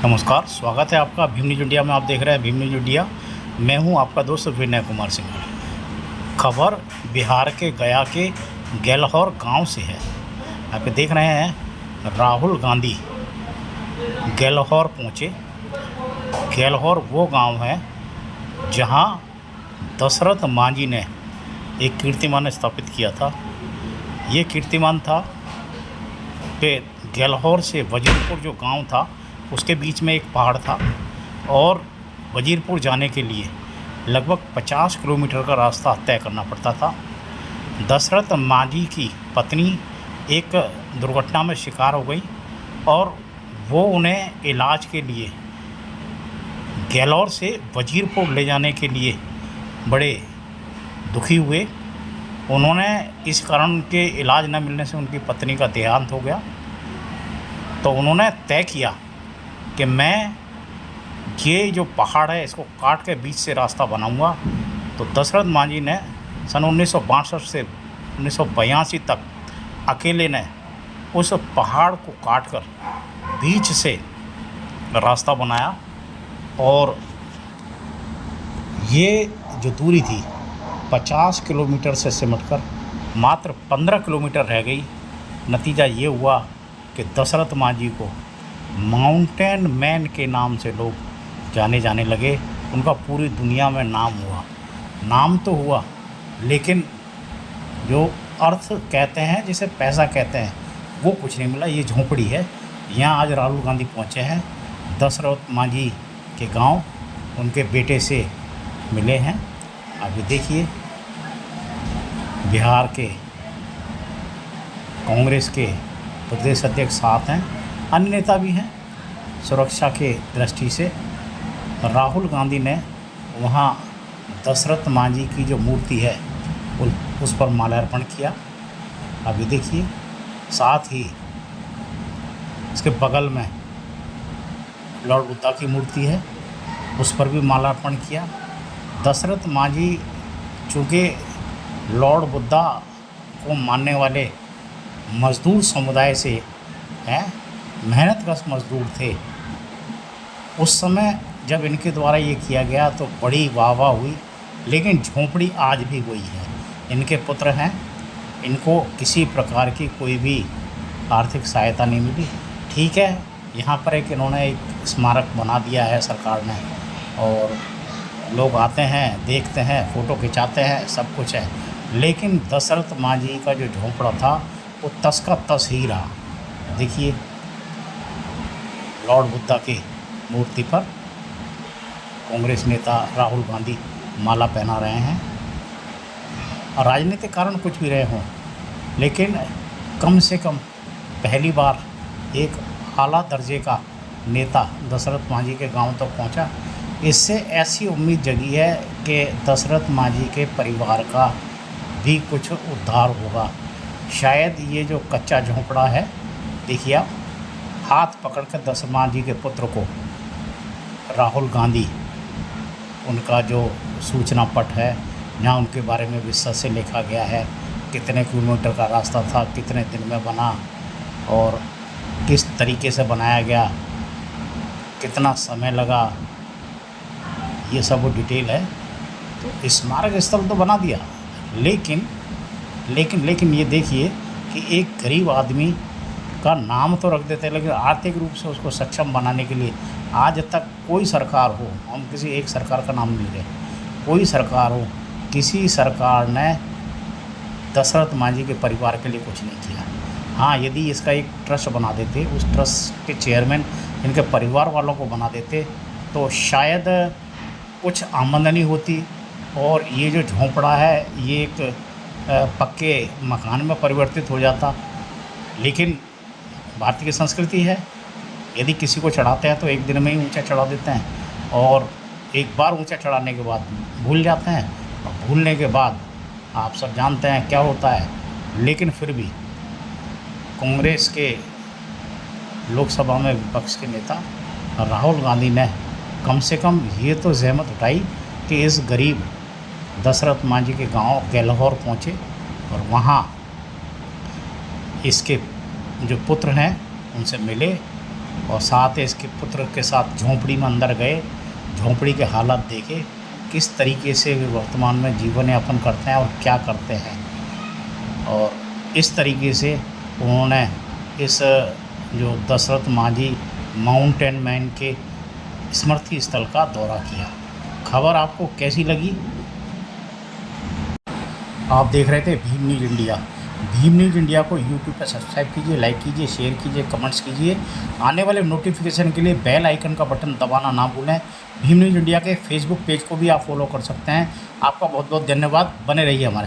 नमस्कार, स्वागत है आपका भीम न्यूज़ इंडिया में। आप देख रहे हैं भीम न्यूज़ इंडिया। मैं हूं आपका दोस्त विनय कुमार सिंह। खबर बिहार के गया के गैलहौर गांव से है। आप देख रहे हैं राहुल गांधी गैलहौर पहुंचे। गैलहौर वो गांव है जहां दशरथ मांझी ने एक कीर्तिमान स्थापित किया था। ये कीर्तिमान था कि गैलहौर से वजीरपुर जो गांव था उसके बीच में एक पहाड़ था और वजीरपुर जाने के लिए लगभग 50 किलोमीटर का रास्ता तय करना पड़ता था। दशरथ मांझी की पत्नी एक दुर्घटना में शिकार हो गई और वो उन्हें इलाज के लिए गैलहौर से वजीरपुर ले जाने के लिए बड़े दुखी हुए। उन्होंने इस कारण के इलाज न मिलने से उनकी पत्नी का देहांत हो गया, तो उन्होंने तय किया कि मैं ये जो पहाड़ है इसको काट के बीच से रास्ता बनाऊंगा। तो दशरथ मांझी ने सन 1962 से 1982 तक अकेले ने उस पहाड़ को काटकर बीच से रास्ता बनाया और ये जो दूरी थी 50 किलोमीटर से सिमटकर मात्र 15 किलोमीटर रह गई। नतीजा ये हुआ कि दशरथ मांझी को माउंटेन मैन के नाम से लोग जाने लगे। उनका पूरी दुनिया में नाम तो हुआ, लेकिन जो अर्थ कहते हैं, जिसे पैसा कहते हैं, वो कुछ नहीं मिला। ये झोंपड़ी है। यहाँ आज राहुल गांधी पहुँचे हैं दशरथ मांझी के गांव, उनके बेटे से मिले हैं। अभी देखिए बिहार के कांग्रेस के प्रदेश अध्यक्ष साथ हैं, अन्य नेता भी हैं। सुरक्षा के दृष्टि से राहुल गांधी ने वहाँ दशरथ मांझी की जो मूर्ति है उस पर माल्यार्पण किया। अभी देखिए, साथ ही इसके बगल में लॉर्ड बुद्धा की मूर्ति है, उस पर भी माल्यार्पण किया। दशरथ मांझी चूँकि लॉर्ड बुद्धा को मानने वाले मज़दूर समुदाय से हैं, मेहनतकश मज़दूर थे, उस समय जब इनके द्वारा ये किया गया तो बड़ी वाह हुई। लेकिन झोंपड़ी आज भी वही है। इनके पुत्र हैं, इनको किसी प्रकार की कोई भी आर्थिक सहायता नहीं मिली। ठीक है, यहाँ पर इन्होंने एक स्मारक बना दिया है सरकार ने, और लोग आते हैं, देखते हैं, फ़ोटो खिंचाते हैं, सब कुछ है। लेकिन दशरथ मांझी का जो झोंपड़ा था वो तस का तस ही रहा। देखिए, लॉर्ड बुद्धा की मूर्ति पर कांग्रेस नेता राहुल गांधी माला पहना रहे हैं। और राजनीतिक कारण कुछ भी रहे हों, लेकिन कम से कम पहली बार एक आला दर्जे का नेता दशरथ मांझी के गांव तक पहुंचा। इससे ऐसी उम्मीद जगी है कि दशरथ मांझी के परिवार का भी कुछ उद्धार होगा। शायद ये जो कच्चा झोंपड़ा है, देखिए आप, हाथ पकड़कर दशरथ मांझी के पुत्र को राहुल गांधी, उनका जो सूचना पट है जहाँ उनके बारे में विस्तार से लिखा गया है, कितने किलोमीटर का रास्ता था, कितने दिन में बना और किस तरीके से बनाया गया, कितना समय लगा, ये सब वो डिटेल है। तो स्मारक स्थल तो बना दिया, लेकिन ये देखिए कि एक गरीब आदमी का नाम तो रख देते हैं, लेकिन आर्थिक रूप से उसको सक्षम बनाने के लिए आज तक कोई सरकार हो, हम किसी एक सरकार का नाम नहीं ले, कोई सरकार हो, किसी सरकार ने दशरथ मांझी के परिवार के लिए कुछ नहीं किया। हाँ, यदि इसका एक ट्रस्ट बना देते, उस ट्रस्ट के चेयरमैन इनके परिवार वालों को बना देते, तो शायद कुछ आमदनी होती और ये जो झोंपड़ा है ये एक पक्के मकान में परिवर्तित हो जाता। लेकिन भारतीय की संस्कृति है, यदि किसी को चढ़ाते हैं तो एक दिन में ही ऊंचा चढ़ा देते हैं, और एक बार ऊंचा चढ़ाने के बाद भूल जाते हैं, और भूलने के बाद आप सब जानते हैं क्या होता है। लेकिन फिर भी कांग्रेस के लोकसभा में विपक्ष के नेता राहुल गांधी ने कम से कम ये तो जहमत उठाई कि इस गरीब दशरथ मांझी के गांव गैलहौर पहुँचे और वहाँ इसके जो पुत्र हैं उनसे मिले और साथ ही इसके पुत्र के साथ झोंपड़ी में अंदर गए, झोंपड़ी के हालात देखे, किस तरीके से वे वर्तमान में जीवन यापन करते हैं और क्या करते हैं। और इस तरीके से उन्होंने इस जो दशरथ मांझी माउंटेन मैन के स्मृति स्थल का दौरा किया। खबर आपको कैसी लगी? आप देख रहे थे Bhim news India. Bhim news India को यूट्यूब पर सब्सक्राइब कीजिए, लाइक कीजिए, शेयर कीजिए, कमेंट्स कीजिए। आने वाले नोटिफिकेशन के लिए बेल आइकन का बटन दबाना ना भूलें। भीम न्यूज़ इंडिया के फेसबुक पेज को भी आप फॉलो कर सकते हैं। आपका बहुत बहुत धन्यवाद। बने रहिए हमारे साथ।